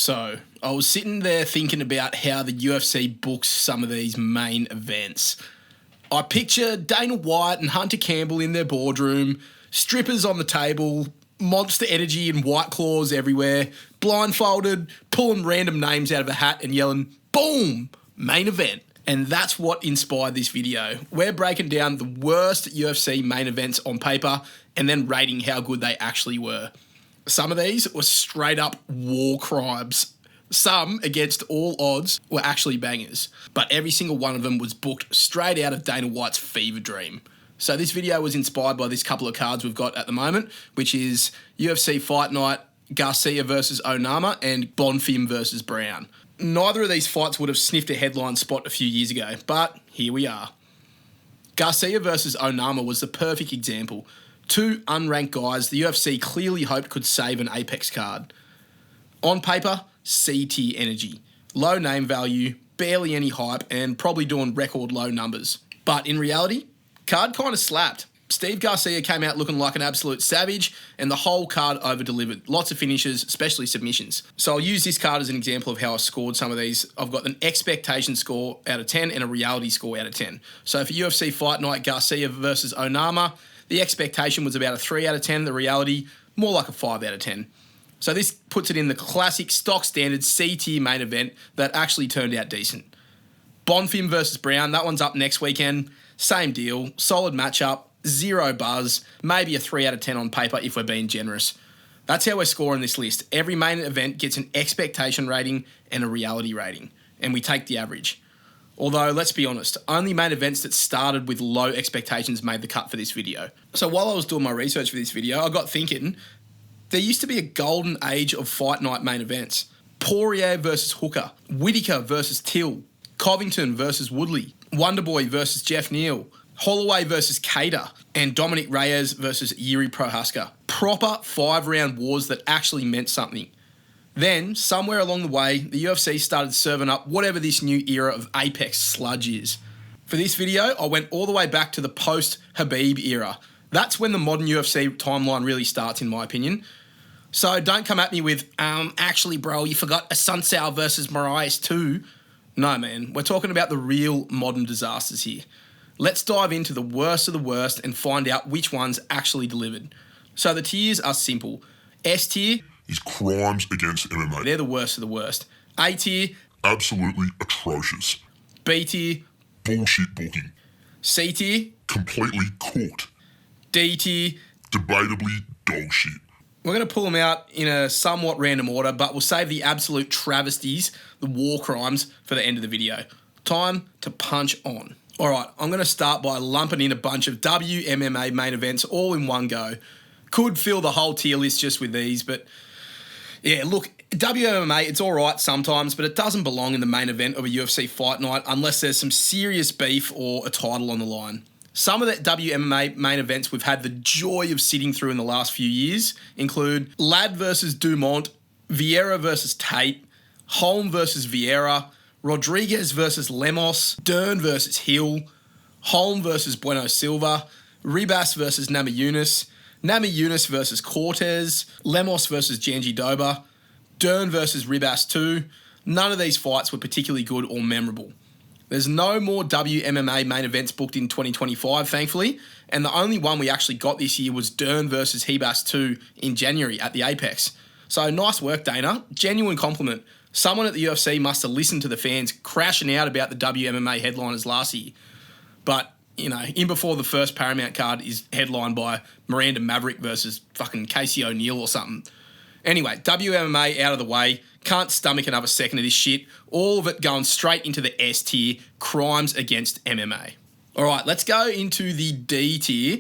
So, I was sitting there thinking about how the UFC books some of these main events. I picture Dana White and Hunter Campbell in their boardroom, strippers on the table, monster energy and white claws everywhere, blindfolded, pulling random names out of a hat and yelling, boom, main event. And that's what inspired this video. We're breaking down the worst UFC main events on paper and then rating how good they actually were. Some of these were straight up war crimes. Some, against all odds, were actually bangers. But every single one of them was booked straight out of Dana White's fever dream. So this video was inspired by this couple of cards we've got at the moment, which is UFC Fight Night, Garcia versus Onama, and Bonfim versus Brown. Neither of these fights would have sniffed a headline spot a few years ago, but here we are. Garcia versus Onama was the perfect example. Two unranked guys the UFC clearly hoped could save an Apex card. On paper, C-tier energy. Low name value, barely any hype, and probably doing record low numbers. But in reality, card kind of slapped. Steve Garcia came out looking like an absolute savage, and the whole card over-delivered. Lots of finishes, especially submissions. So I'll use this card as an example of how I scored some of these. I've got an expectation score out of 10 and a reality score out of 10. So for UFC Fight Night, Garcia versus Onama, the expectation was about a 3 out of 10. The reality, more like a 5 out of 10. So this puts it in the classic stock standard C-tier main event that actually turned out decent. Bonfim versus Brown, that one's up next weekend. Same deal, solid matchup, zero buzz, maybe a 3 out of 10 on paper if we're being generous. That's how we're scoring this list. Every main event gets an expectation rating and a reality rating, and we take the average. Although, let's be honest, only main events that started with low expectations made the cut for this video. So while I was doing my research for this video, I got thinking, there used to be a golden age of fight night main events. Poirier versus Hooker, Whittaker versus Till, Covington versus Woodley, Wonderboy versus Jeff Neal, Holloway versus Cater, and Dominic Reyes versus Yuri Prohaska. Proper 5-round wars that actually meant something. Then, somewhere along the way, the UFC started serving up whatever this new era of Apex sludge is. For this video, I went all the way back to the post-Habib era. That's when the modern UFC timeline really starts, in my opinion. So don't come at me with, actually, bro, you forgot Asuncao versus Moraes too. No, man, we're talking about the real modern disasters here. Let's dive into the worst of the worst and find out which ones actually delivered. So the tiers are simple. S tier is crimes against MMA. They're the worst of the worst. A tier, absolutely atrocious. B tier, bullshit booking. C tier, completely cooked. D tier, debatably dog shit. We're going to pull them out in a somewhat random order, but we'll save the absolute travesties, the war crimes, for the end of the video. Time to punch on. All right, I'm going to start by lumping in a bunch of WMMA main events all in one go. Could fill the whole tier list just with these, but yeah, look, WMMA, it's all right sometimes, but it doesn't belong in the main event of a UFC fight night unless there's some serious beef or a title on the line. Some of the WMMA main events we've had the joy of sitting through in the last few years include Ladd versus Dumont, Vieira versus Tate, Holm versus Vieira, Rodriguez versus Lemos, Dern versus Hill, Holm versus Bueno Silva, Ribas versus Namajunas, Namajunas versus Cortez, Lemos versus Janji Doba, Dern versus Ribas 2. None of these fights were particularly good or memorable. There's no more WMMA main events booked in 2025, thankfully, and the only one we actually got this year was Dern versus Hebas 2 in January at the Apex. So nice work, Dana. Genuine compliment. Someone at the UFC must have listened to the fans crashing out about the WMMA headliners last year. But, you know, in before the first Paramount card is headlined by Miranda Maverick versus fucking Casey O'Neill or something. Anyway, WMMA out of the way. Can't stomach another second of this shit. All of it going straight into the S tier, crimes against MMA. All right, let's go into the D tier,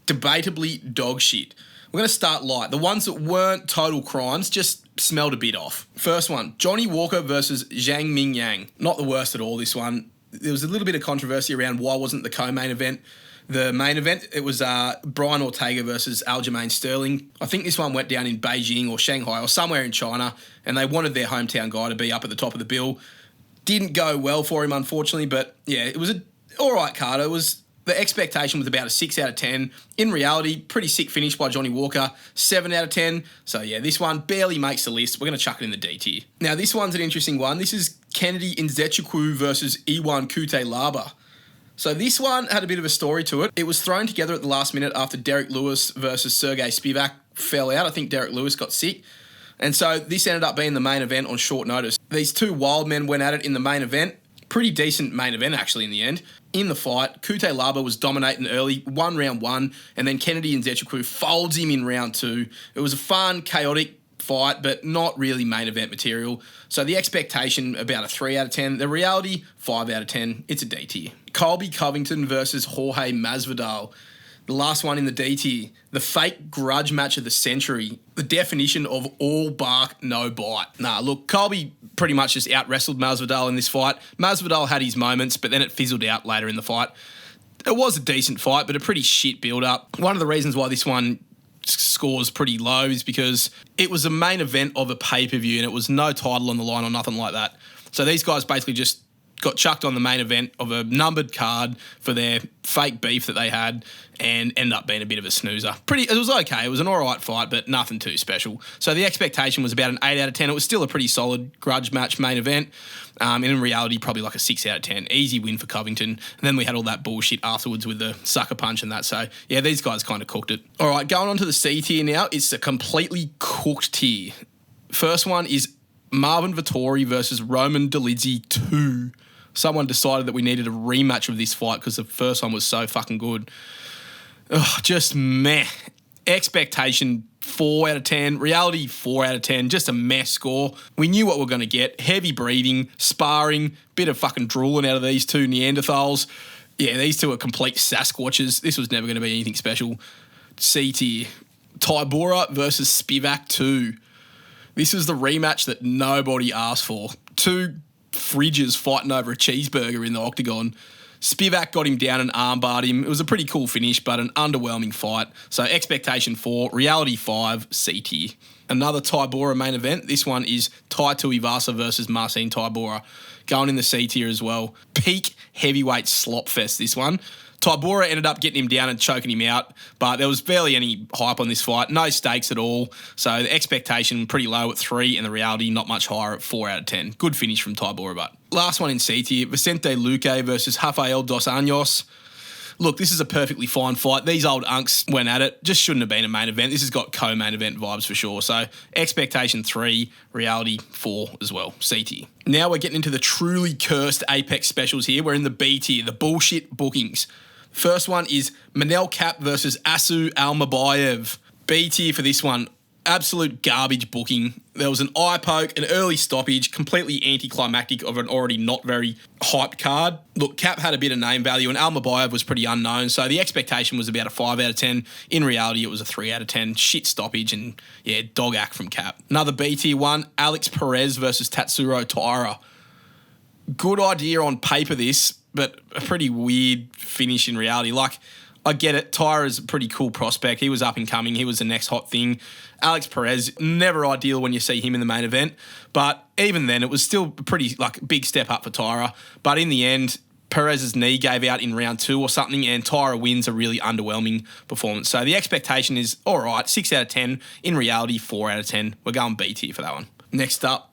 debatably dog shit. We're going to start light. The ones that weren't total crimes just smelled a bit off. First one, Johnny Walker versus Zhang Ming Yang. Not the worst at all, this one. There was a little bit of controversy around why wasn't the co-main event the main event. It was Brian Ortega versus Aljamain Sterling. I think this one went down in Beijing or Shanghai or somewhere in China, and they wanted their hometown guy to be up at the top of the bill. Didn't go well for him, unfortunately, but yeah, it was an all right card. It was The expectation was about a 6 out of 10. In reality, pretty sick finish by Johnny Walker, 7 out of 10. So yeah, this one barely makes the list. We're going to chuck it in the D tier. Now this one's an interesting one. This is Kennedy Nzechukwu versus Iwan Kute-Laba. So this one had a bit of a story to it. It was thrown together at the last minute after Derek Lewis versus Sergey Spivak fell out. I think Derek Lewis got sick. And so this ended up being the main event on short notice. These two wild men went at it in the main event. Pretty decent main event, actually, in the end. In the fight, Kute-Laba was dominating early, won round 1, and then Kennedy Nzechukwu folds him in round 2. It was a fun, chaotic fight, but not really main event material. So the expectation, about a 3 out of 10. The reality, 5 out of 10. It's a D tier. Colby Covington versus Jorge Masvidal. The last one in the D tier. The fake grudge match of the century. The definition of all bark, no bite. Nah, look, Colby pretty much just out-wrestled Masvidal in this fight. Masvidal had his moments, but then it fizzled out later in the fight. It was a decent fight, but a pretty shit build-up. One of the reasons why this one scores pretty low is because it was a main event of a pay-per-view and it was no title on the line or nothing like that. So these guys basically just got chucked on the main event of a numbered card for their fake beef that they had and ended up being a bit of a snoozer. It was okay. It was an all right fight, but nothing too special. So the expectation was about an 8 out of 10. It was still a pretty solid grudge match main event. And in reality, probably like a 6 out of 10. Easy win for Covington. And then we had all that bullshit afterwards with the sucker punch and that. So, yeah, these guys kind of cooked it. All right, going on to the C tier now. It's a completely cooked tier. First one is Marvin Vettori versus Roman Dolidze 2. Someone decided that we needed a rematch of this fight because the first one was so fucking good. Ugh, just meh. Expectation 4 out of 10. Reality 4 out of 10. Just a mess score. We knew what we were going to get. Heavy breathing, sparring, bit of fucking drooling out of these two Neanderthals. Yeah, these two are complete Sasquatches. This was never going to be anything special. C tier. Tybura versus Spivak 2. This was the rematch that nobody asked for. Two fridges fighting over a cheeseburger in the octagon. Spivak got him down and armbarred him. It was a pretty cool finish, but an underwhelming fight. So expectation 4, reality 5, C tier. Another Tybura main event. This one is Tai Tuivasa versus Marcin Tybura. Going in the C tier as well. Peak heavyweight slop fest, this one. Tybura ended up getting him down and choking him out, but there was barely any hype on this fight. No stakes at all. So the expectation pretty low at 3 and the reality not much higher at 4 out of 10. Good finish from Tybura, but last one in C tier, Vicente Luque versus Rafael Dos Anjos. Look, this is a perfectly fine fight. These old unks went at it. Just shouldn't have been a main event. This has got co-main event vibes for sure. So expectation 3, reality 4 as well. C tier. Now we're getting into the truly cursed Apex specials here. We're in the B tier, the bullshit bookings. First one is Manel Kape versus Asu Almabayev. B tier for this one. Absolute garbage booking. There was an eye poke, an early stoppage, completely anticlimactic of an already not very hyped card. Look, Kape had a bit of name value and Almabayev was pretty unknown, so the expectation was about a 5 out of 10. In reality, it was a 3 out of 10. Shit stoppage and, yeah, dog act from Kape. Another B tier one, Alex Perez versus Tatsuro Taira. Good idea on paper this, but a pretty weird finish in reality. Like, I get it. Tyra's a pretty cool prospect. He was up and coming. He was the next hot thing. Alex Perez, never ideal when you see him in the main event. But even then, it was still a pretty big step up for Tyra. But in the end, Perez's knee gave out in round 2 or something, and Tyra wins a really underwhelming performance. So the expectation is, all right, 6 out of 10. In reality, 4 out of 10. We're going B tier for that one. Next up,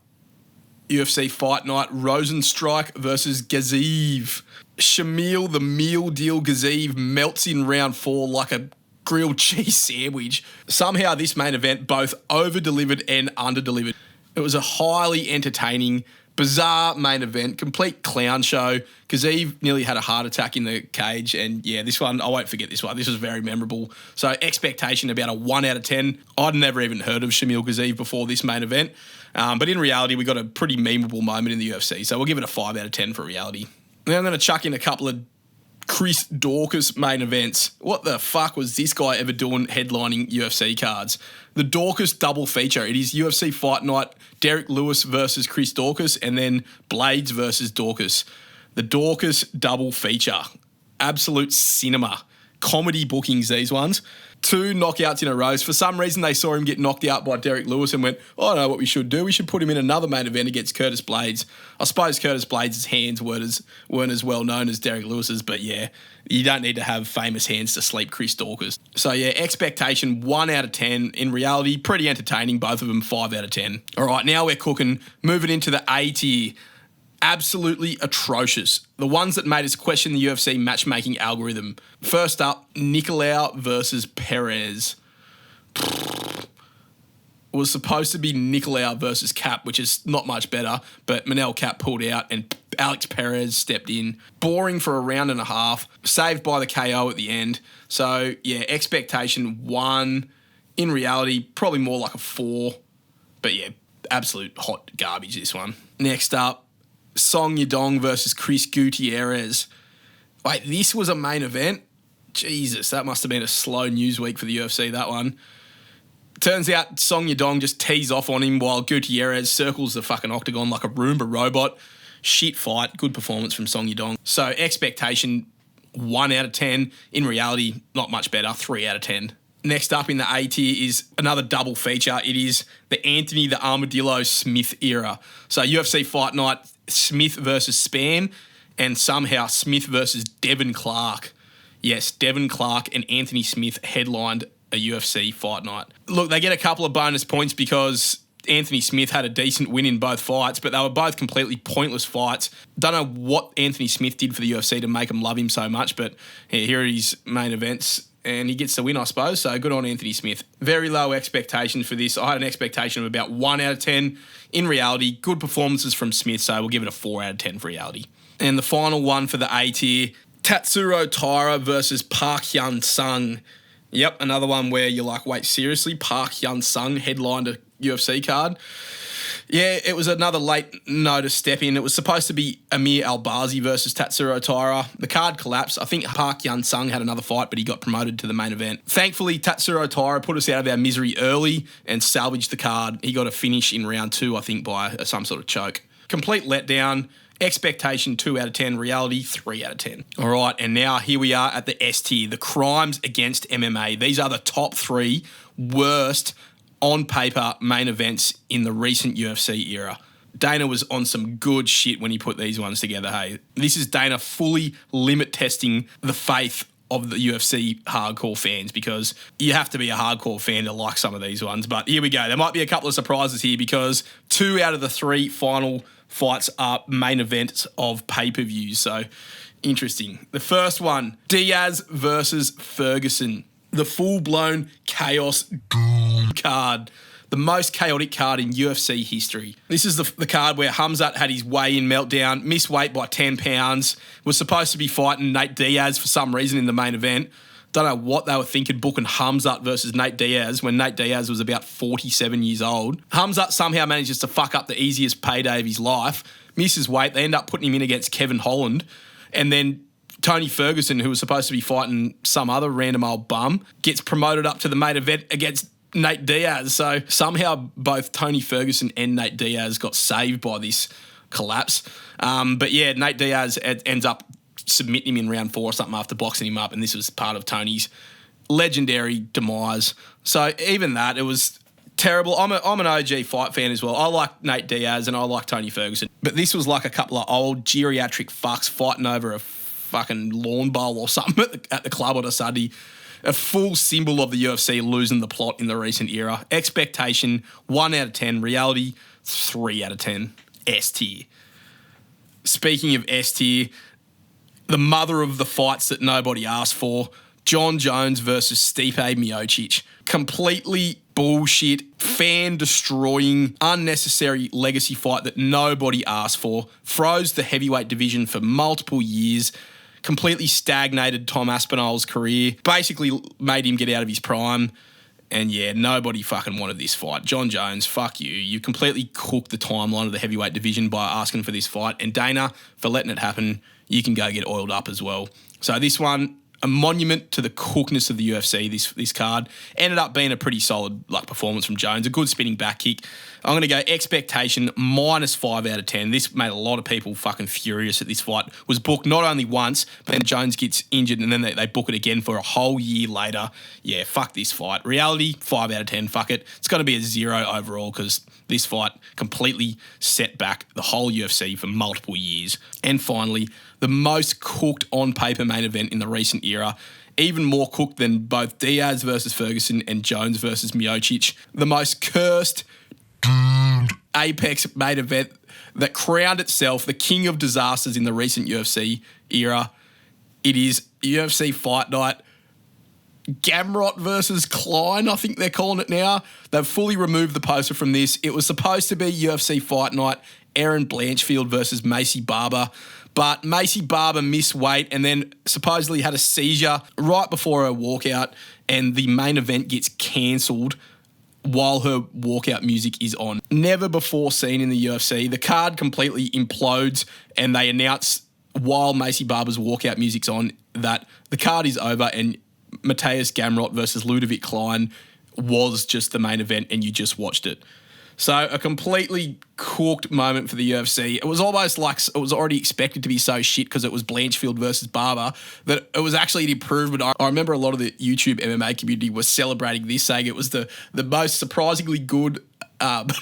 UFC Fight Night, Rosenstrike versus Gaziv. Shamil the Meal Deal Gaziv melts in round 4 like a grilled cheese sandwich. Somehow this main event both over-delivered and under-delivered. It was a highly entertaining, bizarre main event, complete clown show. Gaziv nearly had a heart attack in the cage, and yeah, this one, I won't forget this one. This was very memorable. So expectation about a 1 out of 10. I'd never even heard of Shamil Gaziv before this main event. But in reality, we got a pretty memeable moment in the UFC, so we'll give it a 5 out of 10 for reality. Now I'm going to chuck in a couple of Chris Dorcas main events. What the fuck was this guy ever doing headlining UFC cards? The Dorcas double feature. It is UFC Fight Night, Derek Lewis versus Chris Dorcas, and then Blades versus Dorcas. The Dorcas double feature. Absolute cinema. Comedy bookings, these ones. 2 knockouts in a row. For some reason, they saw him get knocked out by Derek Lewis and went, oh, I know what we should do. We should put him in another main event against Curtis Blades. I suppose Curtis Blades' hands weren't as well known as Derek Lewis's, but yeah, you don't need to have famous hands to sleep Chris Dawkins. So yeah, expectation 1 out of 10. In reality, pretty entertaining. Both of them 5 out of 10. All right, now we're cooking. Moving into the A tier. Absolutely atrocious. The ones that made us question the UFC matchmaking algorithm. First up, Nicolau versus Perez. It was supposed to be Nicolau versus Cap, which is not much better, but Manel Cap pulled out and Alex Perez stepped in. Boring for a round and a half, saved by the KO at the end. So, yeah, expectation 1. In reality, probably more like a 4. But, yeah, absolute hot garbage, this one. Next up, Song Yadong versus Chris Gutierrez. Wait, this was a main event? Jesus, that must have been a slow news week for the UFC, that one. Turns out Song Yadong just tees off on him while Gutierrez circles the fucking octagon like a Roomba robot. Shit fight. Good performance from Song Yadong. So expectation 1 out of 10. In reality, not much better. 3 out of 10. Next up in the A tier is another double feature. It is the Anthony the Armadillo Smith era. So UFC Fight Night, Smith versus Spann, and somehow Smith versus Devin Clark. Yes, Devin Clark and Anthony Smith headlined a UFC Fight Night. Look, they get a couple of bonus points because Anthony Smith had a decent win in both fights, but they were both completely pointless fights. Don't know what Anthony Smith did for the UFC to make them love him so much, but here are his main events. And he gets the win, I suppose, so good on Anthony Smith. Very low expectations for this. I had an expectation of about 1 out of 10. In reality, good performances from Smith, so we'll give it a 4 out of 10 for reality. And the final one for the A tier, Tatsuro Taira versus Park Hyun Sung. Yep, another one where you're like, wait, seriously? Park Hyun Sung headlined a UFC card? Yeah, it was another late notice step in. It was supposed to be Amir Albazi versus Tatsuro Taira. The card collapsed. I think Park Hyun Sung had another fight, but he got promoted to the main event. Thankfully, Tatsuro Taira put us out of our misery early and salvaged the card. He got a finish in round 2, I think, by some sort of choke. Complete letdown. Expectation 2 out of 10. Reality 3 out of 10. All right, and now here we are at the S tier, the crimes against MMA. These are the top 3 worst on paper main events in the recent UFC era. Dana was on some good shit when he put these ones together, hey. This is Dana fully limit testing the faith of the UFC hardcore fans because you have to be a hardcore fan to like some of these ones. But here we go. There might be a couple of surprises here because 2 out of the 3 final fights are main events of pay-per-views. So interesting. The first one, Diaz versus Ferguson. The full-blown chaos card. The most chaotic card in UFC history. This is the card where Khamzat had his weigh-in meltdown, missed weight by 10 pounds, was supposed to be fighting Nate Diaz for some reason in the main event. Don't know what they were thinking booking Khamzat versus Nate Diaz when Nate Diaz was about 47 years old. Khamzat somehow manages to fuck up the easiest payday of his life, misses weight, they end up putting him in against Kevin Holland, and then Tony Ferguson, who was supposed to be fighting some other random old bum, gets promoted up to the main event against Nate Diaz. So somehow both Tony Ferguson and Nate Diaz got saved by this collapse. But yeah, Nate Diaz ends up submitting him in round 4 or something after boxing him up, and this was part of Tony's legendary demise. So even that, it was terrible. I'm an OG fight fan as well. I like Nate Diaz and I like Tony Ferguson. But this was like a couple of old geriatric fucks fighting over a fucking lawn bowl or something at the club on a Sunday. A full symbol of the UFC losing the plot in the recent era. Expectation 1 out of 10. Reality 3 out of 10. S tier. Speaking of S tier, the mother of the fights that nobody asked for, John Jones versus Stipe Miocic. Completely bullshit, fan-destroying, unnecessary legacy fight that nobody asked for. Froze the heavyweight division for multiple years. Completely stagnated Tom Aspinall's career. Basically made him get out of his prime. And yeah, nobody fucking wanted this fight. John Jones, fuck you. You completely cooked the timeline of the heavyweight division by asking for this fight. And Dana, for letting it happen, you can go get oiled up as well. So this one, a monument to the cookness of the UFC, this card. Ended up being a pretty solid performance from Jones, a good spinning back kick. I'm going to go expectation -5 out of 10. This made a lot of people fucking furious that this fight was booked not only once, but then Jones gets injured and then they book it again for a whole year later. Yeah, fuck this fight. Reality, 5 out of 10, fuck it. It's got to be a 0 overall because this fight completely set back the whole UFC for multiple years. And finally, the most cooked on-paper main event in the recent era, even more cooked than both Diaz versus Ferguson and Jones versus Miocic. The most cursed, apex main event that crowned itself the king of disasters in the recent UFC era. It is UFC Fight Night. Gamrot versus Klein, I think they're calling it now. They've fully removed the poster from this. It was supposed to be UFC Fight Night, Aaron Blanchfield versus Macy Barber. But Macy Barber missed weight and then supposedly had a seizure right before her walkout, and the main event gets cancelled while her walkout music is on. Never before seen in the UFC. The card completely implodes and they announce while Macy Barber's walkout music's on that the card is over and Mateusz Gamrot versus Ludovic Klein was just the main event and you just watched it. So a completely cooked moment for the UFC. It was almost like it was already expected to be so shit because it was Blanchfield versus Barber that it was actually an improvement. I remember a lot of the YouTube MMA community was celebrating this, saying it was the most surprisingly good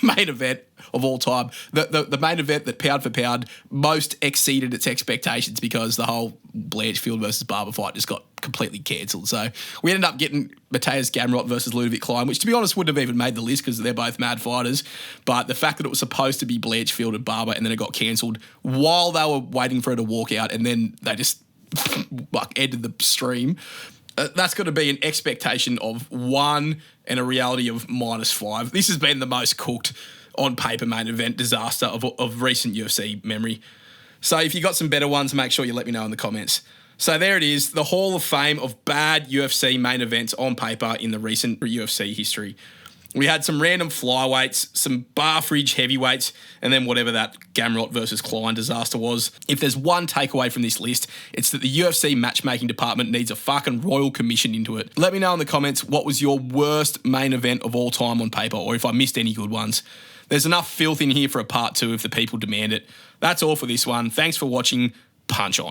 main event of all time. The main event that pound for pound most exceeded its expectations because the whole Blanchfield versus Barber fight just got completely cancelled. So we ended up getting Mateusz Gamrot versus Ludovic Klein, which to be honest wouldn't have even made the list because they're both mad fighters. But the fact that it was supposed to be Blanchfield and Barber and then it got cancelled while they were waiting for her to walk out and then they just ended the stream. That's got to be an expectation of 1 and a reality of -5. This has been the most cooked on paper main event disaster of recent UFC memory. So if you got some better ones, make sure you let me know in the comments. So there it is, the Hall of Fame of bad UFC main events on paper in the recent UFC history. We had some random flyweights, some bar fridge heavyweights, and then whatever that Gamrot versus Klein disaster was. If there's one takeaway from this list, it's that the UFC matchmaking department needs a fucking royal commission into it. Let me know in the comments what was your worst main event of all time on paper, or if I missed any good ones. There's enough filth in here for a part 2 if the people demand it. That's all for this one. Thanks for watching. Punch on.